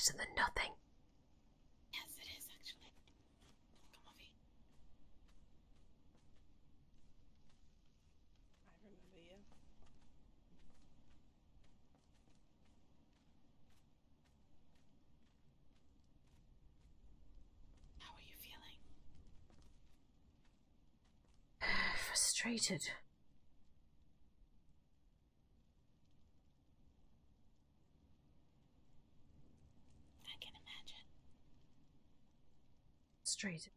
better than nothing. Yes, it is actually. Come on, V. I remember you. How are you feeling? Frustrated. I can imagine. Frustrated.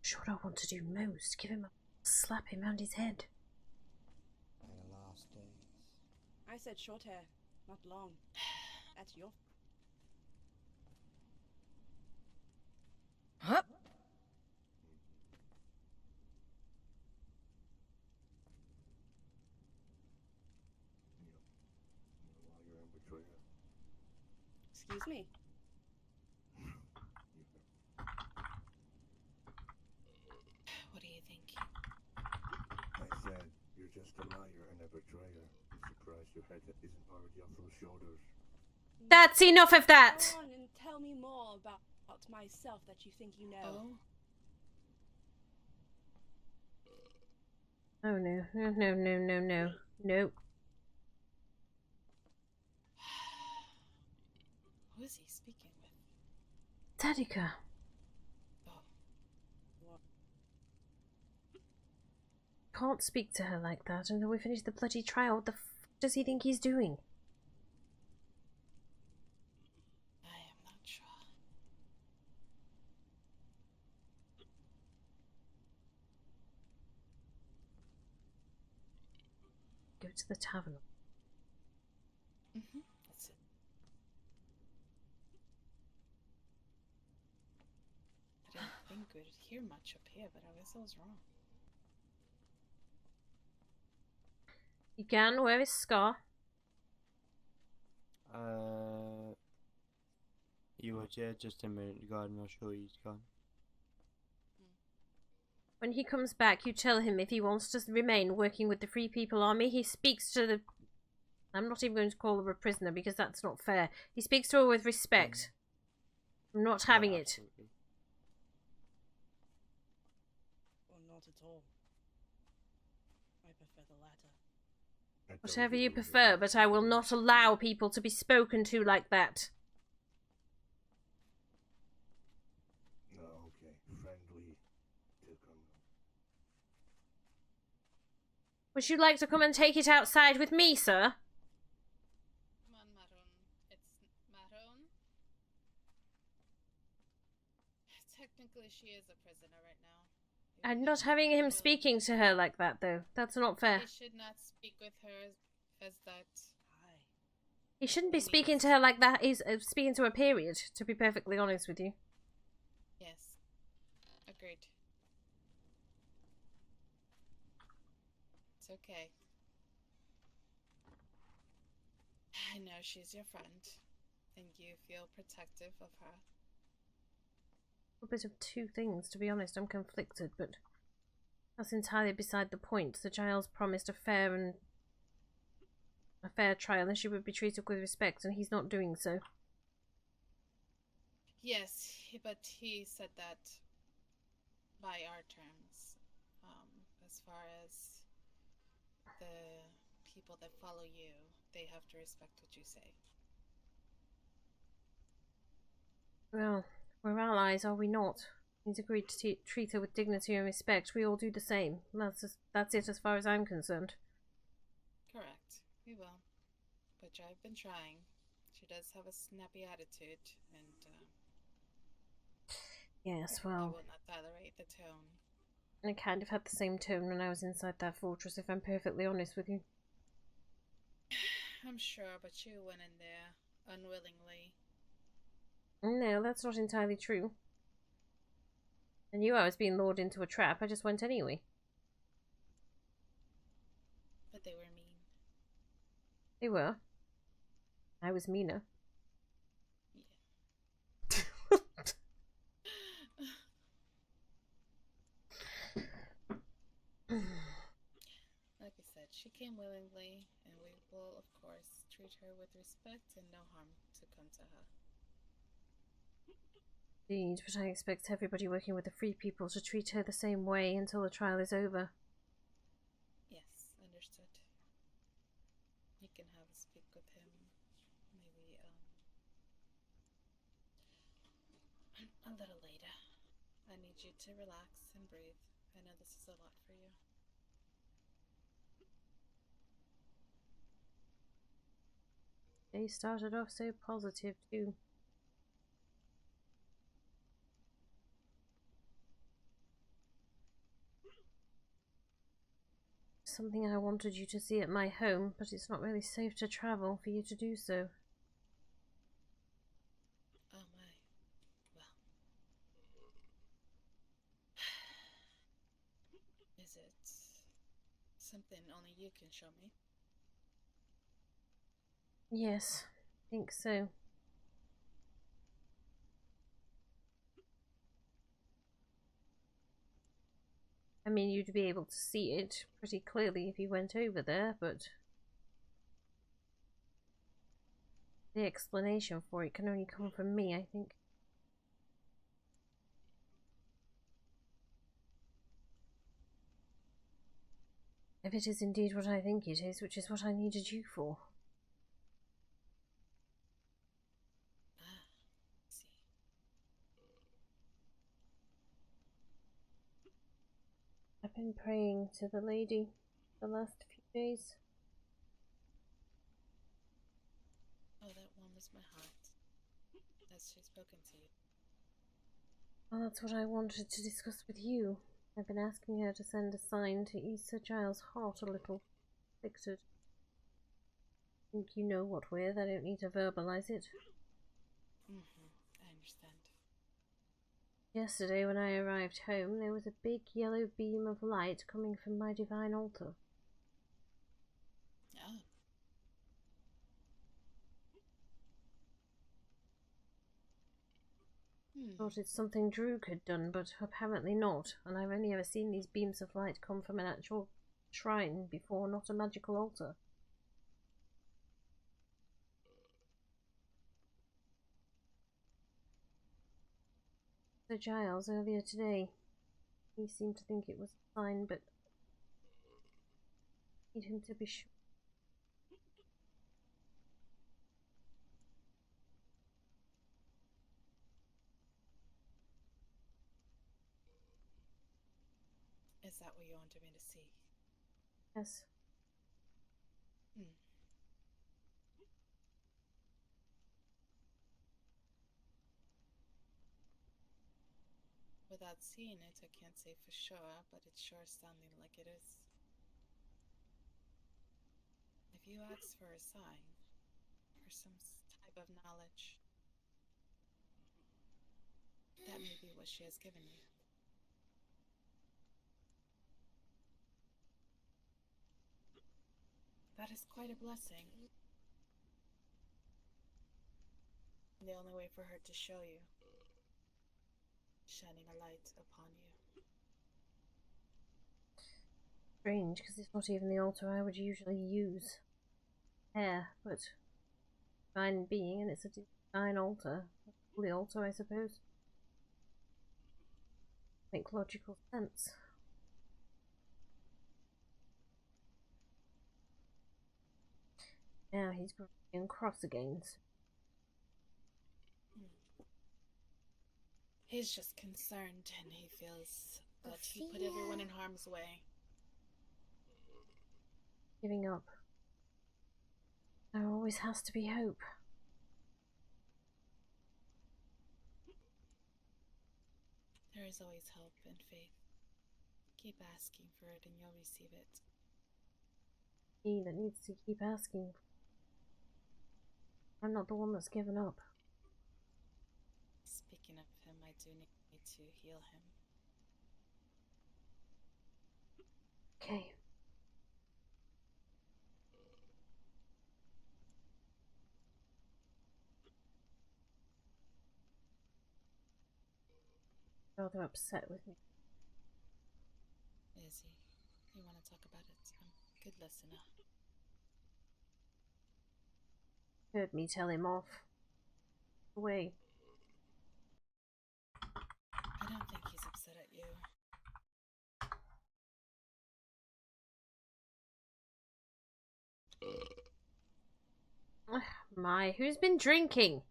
Sure, I want to do most. Give him a slap him round his head. My last days. I said short hair, not long. That's your. Huh? While you're in betrayal. Excuse me. What do you think? I said, you're just a liar and a betrayer. I'm surprised your head isn't already off those shoulders. That's enough of that! Go on and tell me more about myself that you think you know. Oh? Oh no, no, no, no, no, no. Nope. Who is he speaking with? Zedica. Oh. What? Can't speak to her like that until we finish the bloody trial. What the f does he think he's doing? I am not sure. Go to the tavern. That's it. I didn't think we'd hear much up here, but I guess I was wrong. You can wear his scar. You were here just a minute ago, I'm not sure he's gone. When he comes back, you tell him if he wants to remain working with the Free People Army, he speaks to the... I'm not even going to call her a prisoner because that's not fair. He speaks to her with respect. I'm not having it. Absolutely. Or not at all. I prefer the latter. I told Whatever you it was prefer, a- but I will not allow people to be spoken to like that. No, okay. Friendly to come. Would you like to come and take it outside with me, sir? Come on, Maron. It's Maron. Technically, she is a prisoner right now. I'm not having him speaking to her like that, though. That's not fair. He should not speak with her as that. Hi. He shouldn't be speaking to her like that. He's speaking to her, period, to be perfectly honest with you. Yes. Agreed. It's okay. I know she's your friend, and you feel protective of her. A bit of two things, to be honest. I'm conflicted, but that's entirely beside the point. The Giles promised a fair trial, and she would be treated with respect, and he's not doing so. Yes, but he said that by our terms, as far as the people that follow you, they have to respect what you say. Well, we're allies, are we not? He's agreed to treat her with dignity and respect. We all do the same. That's it as far as I'm concerned. Correct. We will. But I've been trying. She does have a snappy attitude, and Yes, I well, will not tolerate the tone. I kind of had the same tone when I was inside that fortress, if I'm perfectly honest with you. I'm sure, but you went in there unwillingly. No, that's not entirely true. I knew I was being lured into a trap. I just went anyway. But they were mean. They were. I was meaner. Yeah. But she came willingly, and we will, of course, treat her with respect and no harm to come to her. Indeed, but I expect everybody working with the Free People to treat her the same way until the trial is over. Yes, understood. You can have a speak with him. Maybe, a little later. I need you to relax and breathe. I know this is a lot for you. They started off so positive, too. Something I wanted you to see at my home, but it's not really safe to travel for you to do so. Oh my. Well. Is it something only you can show me? Yes, I think so. I mean, you'd be able to see it pretty clearly if you went over there, but the explanation for it can only come from me, I think. If it is indeed what I think it is, which is what I needed you for. Ah, I see. I've been praying to the lady the last few days. Oh, that warms my heart. Has she spoken to you? Well, that's what I wanted to discuss with you. I've been asking her to send a sign to ease Sir Giles' heart a little. Afflicted. I think you know what with. I don't need to verbalize it. I understand. Yesterday when I arrived home, there was a big yellow beam of light coming from my divine altar. Oh. Thought it's something Droog had done, but apparently not, and I've only ever seen these beams of light come from an actual shrine before, not a magical altar. Sir Giles earlier today, he seemed to think it was a sign, but I need him to be sure. Is that what you wanted me to see? Yes. Without seeing it, I can't say for sure, but it's sure sounding like it is. If you ask for a sign, or some type of knowledge, that may be what she has given you. That is quite a blessing. The only way for her to show you, shining a light upon you. Strange, because it's not even the altar I would usually use. Hair, but divine being, and it's a divine altar. The altar, I suppose. Make logical sense. Now he's growing cross again. He's just concerned, and he feels that he put everyone in harm's way. Giving up. There always has to be hope. There is always hope and faith. Keep asking for it and you'll receive it. He that needs to keep asking. I'm not the one that's given up. Speaking of him, I do need to heal him. Okay. Rather upset with me. Is he? You want to talk about it? Good listener. Heard me tell him off. Away. I don't think he's upset at you. My, who's been drinking?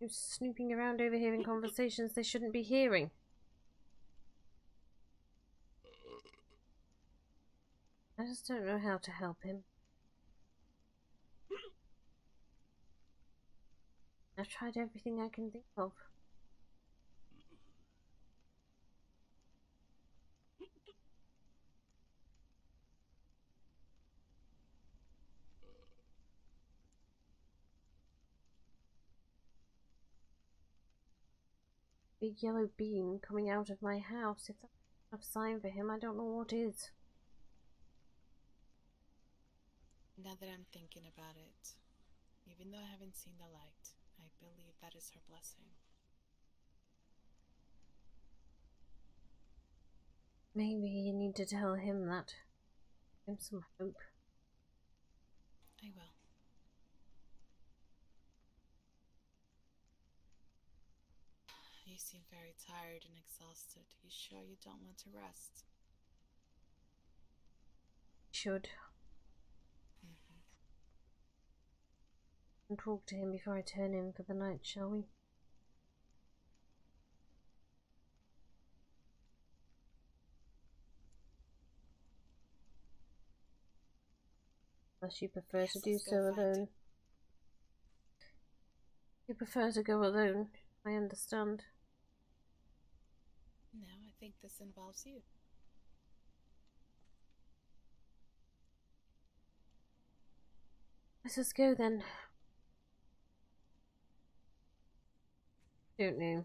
Who's snooping around overhearing conversations they shouldn't be hearing? I just don't know how to help him. I've tried everything I can think of. Big yellow beam coming out of my house. If that's a sign for him, I don't know what is. Now that I'm thinking about it, even though I haven't seen the light, I believe that is her blessing. Maybe you need to tell him that. Give him some hope. I will. You seem very tired and exhausted. You sure you don't want to rest? Should. And talk to him before I turn in for the night, shall we? Unless you prefer Yes, to do let's go so find alone. him. You prefer to go alone, I understand. No, I think this involves you. Let us go then. Don't know.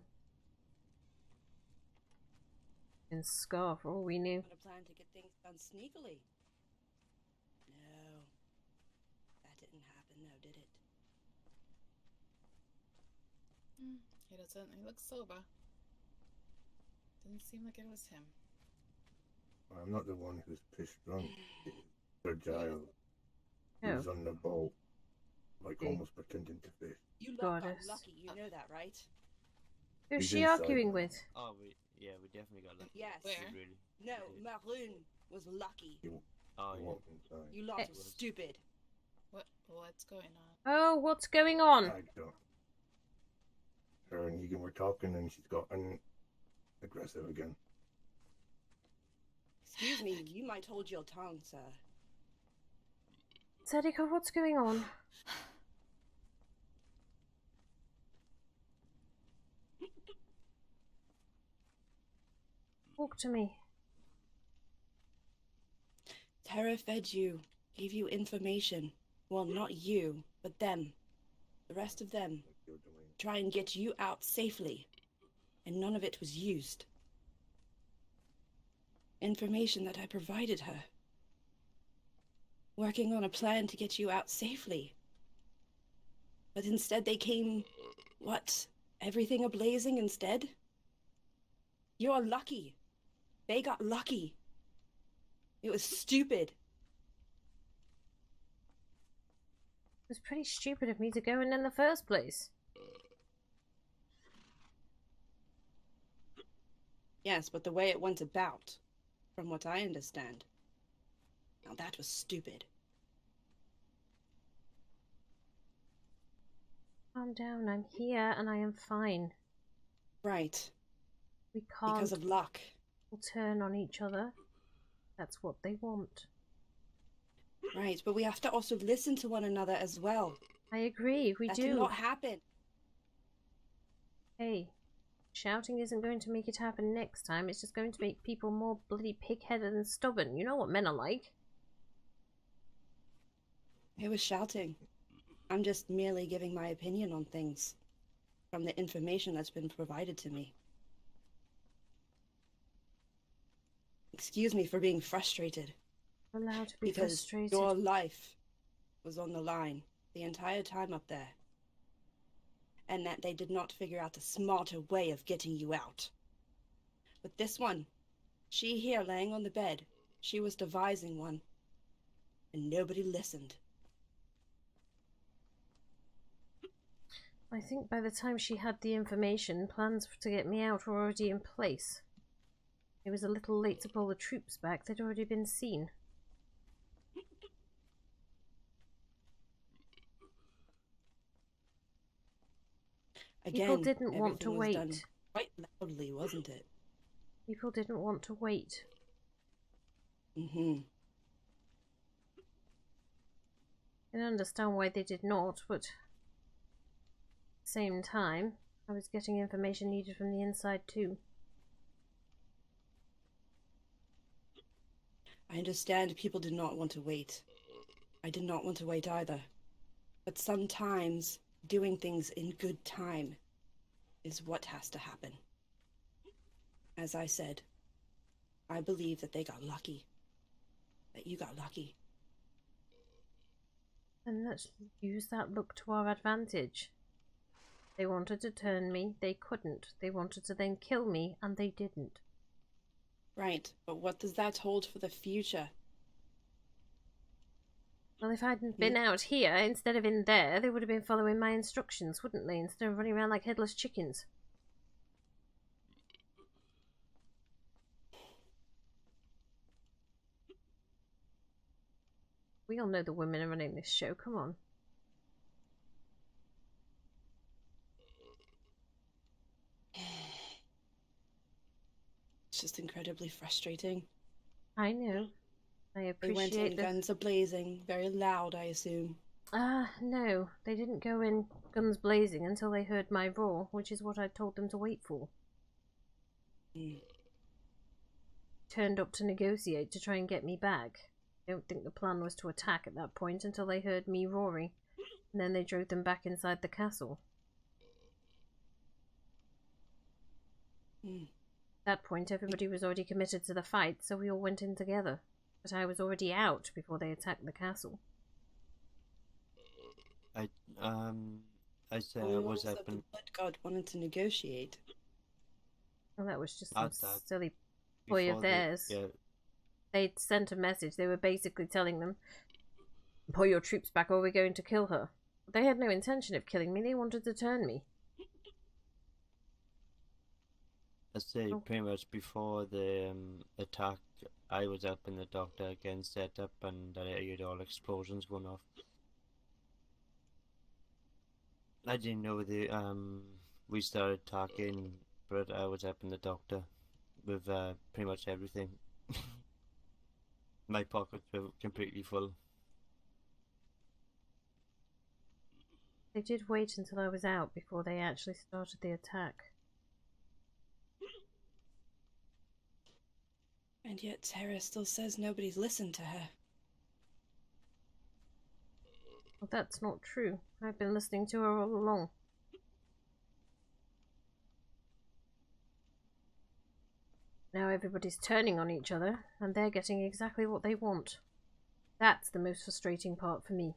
In Scar, for all we knew. Got a plan to get things done sneakily. No. That didn't happen though, did it? He doesn't. He looks sober. Didn't seem like it was him. I'm not the one who's pissed drunk. Sir Giles. He Oh. was on the boat, like Okay. almost pretending to fish. You lot got Goddess. lucky, you know that, right? Who's He's she inside arguing now. with? Oh, we definitely got lucky. Yes. Where? Really. No, did. Maroon was lucky. Oh, He yeah. walked inside. You lot Eh. are stupid. What's going on? Oh, what's going on? I don't. Her and Egan were talking, and she's gotten aggressive again. Excuse me, you might hold your tongue, sir. Zedica, what's going on? Talk to me. Terra fed you, gave you information. Well, not you, but them. The rest of them. Like you're doing. Try and get you out safely. And none of it was used. Information that I provided her. Working on a plan to get you out safely. But instead they came... what? Everything ablazing instead? You're lucky. They got lucky. It was stupid. It was pretty stupid of me to go in the first place. Yes, but the way it went about, from what I understand. Now that was stupid. Calm down, I'm here and I am fine. Right. We can't Because of luck. all turn on each other. That's what they want. Right, but we have to also listen to one another as well. I agree, we That do. did not happen. Hey, shouting isn't going to make it happen next time. It's just going to make people more bloody pig-headed and stubborn. You know what men are like. It was shouting. I'm just merely giving my opinion on things. From the information that's been provided to me. Excuse me for being frustrated. I'm allowed to be Because frustrated. your life was on the line the entire time up there. And that they did not figure out a smarter way of getting you out. But this one, she here laying on the bed, She was devising one, and nobody listened. I think by the time she had the information, plans to get me out were already in place. It was a little late to pull the troops back. They'd already been seen. Again, People didn't want to everything was done wait. quite loudly, wasn't it? People didn't want to wait. Mm-hmm. I can understand why they did not, but at the same time, I was getting information needed from the inside too. I understand people did not want to wait. I did not want to wait either. But sometimes doing things in good time is what has to happen. As I said, I believe that they got lucky. That you got lucky. And let's use that luck to our advantage. They wanted to turn me, they couldn't. They wanted to then kill me, and they didn't. Right, but what does that hold for the future? Well, if I hadn't been out here instead of in there, they would have been following my instructions, wouldn't they? Instead of running around like headless chickens. We all know the women are running this show, come on. It's just incredibly frustrating. I know. I They went in appreciate that. guns a-blazing, very loud, I assume. No. They didn't go in guns blazing until they heard my roar, which is what I told them to wait for. Turned up to negotiate to try and get me back. I don't think the plan was to attack at that point until they heard me roaring, and then they drove them back inside the castle. At that point, everybody was already committed to the fight, so we all went in together. But I was already out before they attacked the castle. I said Only I one was that up the in Blood God wanted to negotiate. Well, that was just some outside silly ploy of before theirs. yeah, They'd sent a message. They were basically telling them, pull your troops back or we're going to kill her. But they had no intention of killing me. They wanted to turn me. I say pretty much before the attack, I was up in the doctor again, set up, and I heard all explosions going off. I didn't know we started talking, but I was up in the doctor with pretty much everything. My pockets were completely full. They did wait until I was out before they actually started the attack. And yet Terra still says nobody's listened to her. Well, that's not true. I've been listening to her all along. Now everybody's turning on each other, and they're getting exactly what they want. That's the most frustrating part for me.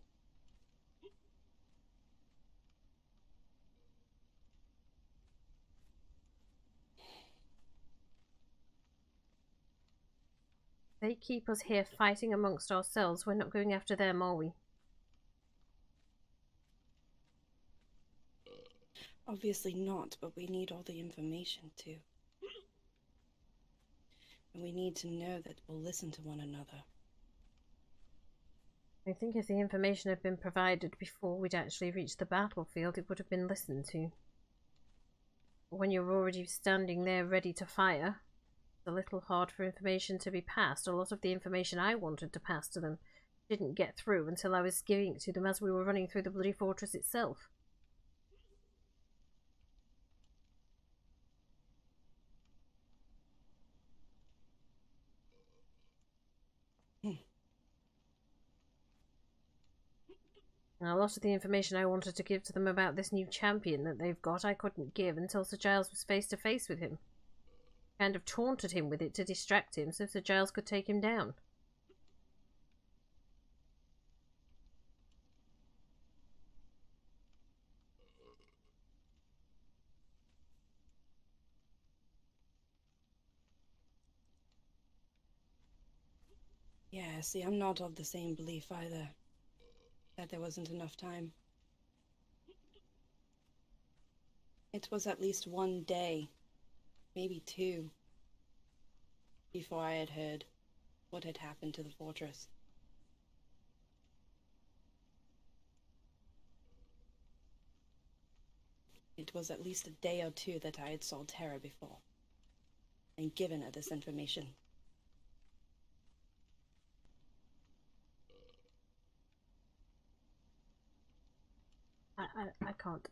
They keep us here fighting amongst ourselves. We're not going after them, are we? Obviously not, but we need all the information too. And we need to know that we'll listen to one another. I think if the information had been provided before we'd actually reached the battlefield, it would have been listened to. But when you're already standing there ready to fire, it's a little hard for information to be passed. A lot of the information I wanted to pass to them didn't get through until I was giving it to them as we were running through the bloody fortress itself. Now, a lot of the information I wanted to give to them about this new champion that they've got, I couldn't give until Sir Giles was face to face with him. Kind of taunted him with it to distract him so Sir Giles could take him down. Yeah, see, I'm not of the same belief either. That there wasn't enough time. It was at least 1 day, maybe 2, before I had heard what had happened to the fortress. It was at least a day or 2 that I had saw Terra before, and given her this information. I can't.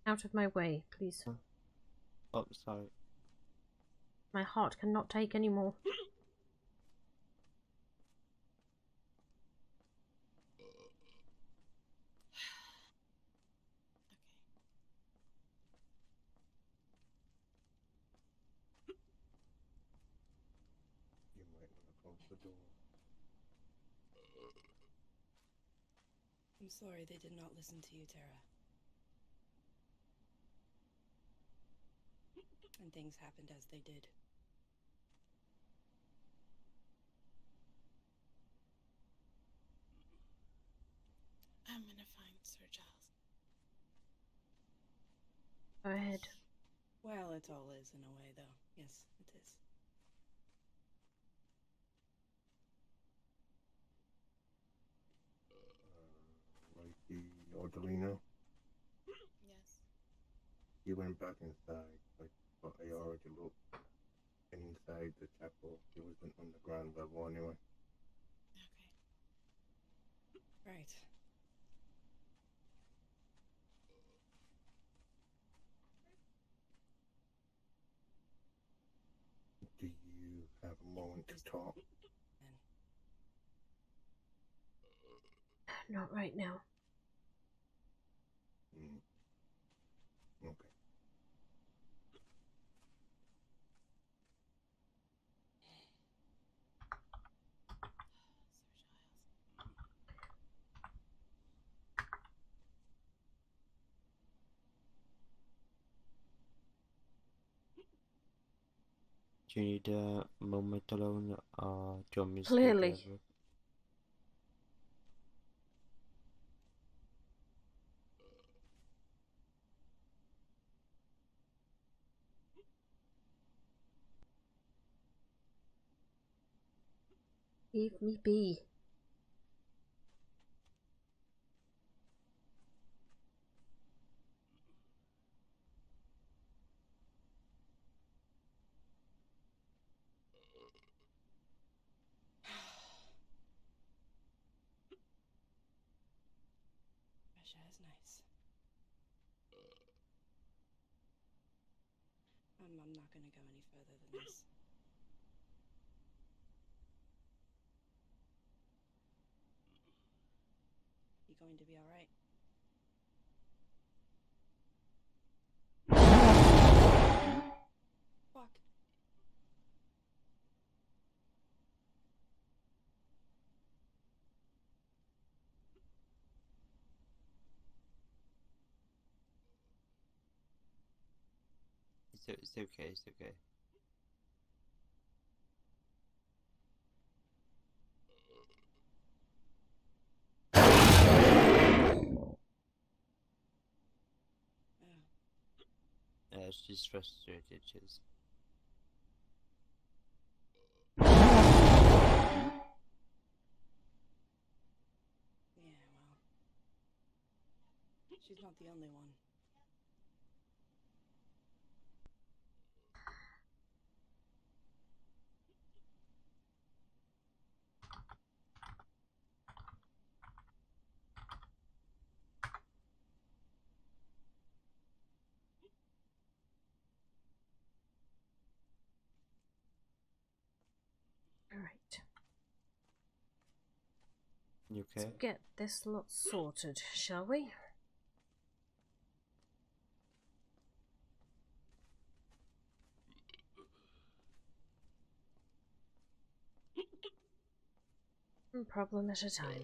Out of my way, please. Oh, sorry. My heart cannot take any more. You might want to close the door. I'm sorry they did not listen to you, Terra. And things happened as they did. I'm gonna find Sir Giles. Go ahead. Well, it all is in a way, though. Yes, it is. Like the orderly now. Yes. He went back inside, like, but I already looked inside the chapel. It wasn't on the ground level anyway. Okay. Right. Do you have a moment to talk? Not right now. Okay. Sir Giles. Do you need a moment alone, or do you want me to Clearly. take over? Leave me be. Fresh air is nice. I'm not gonna go any further than this. You going to be alright? Fuck. It's okay, it's okay. Oh. She's frustrated, she's... Yeah, well. She's not the only one. Alright. You okay? Let's get this lot sorted, shall we? One problem at a time.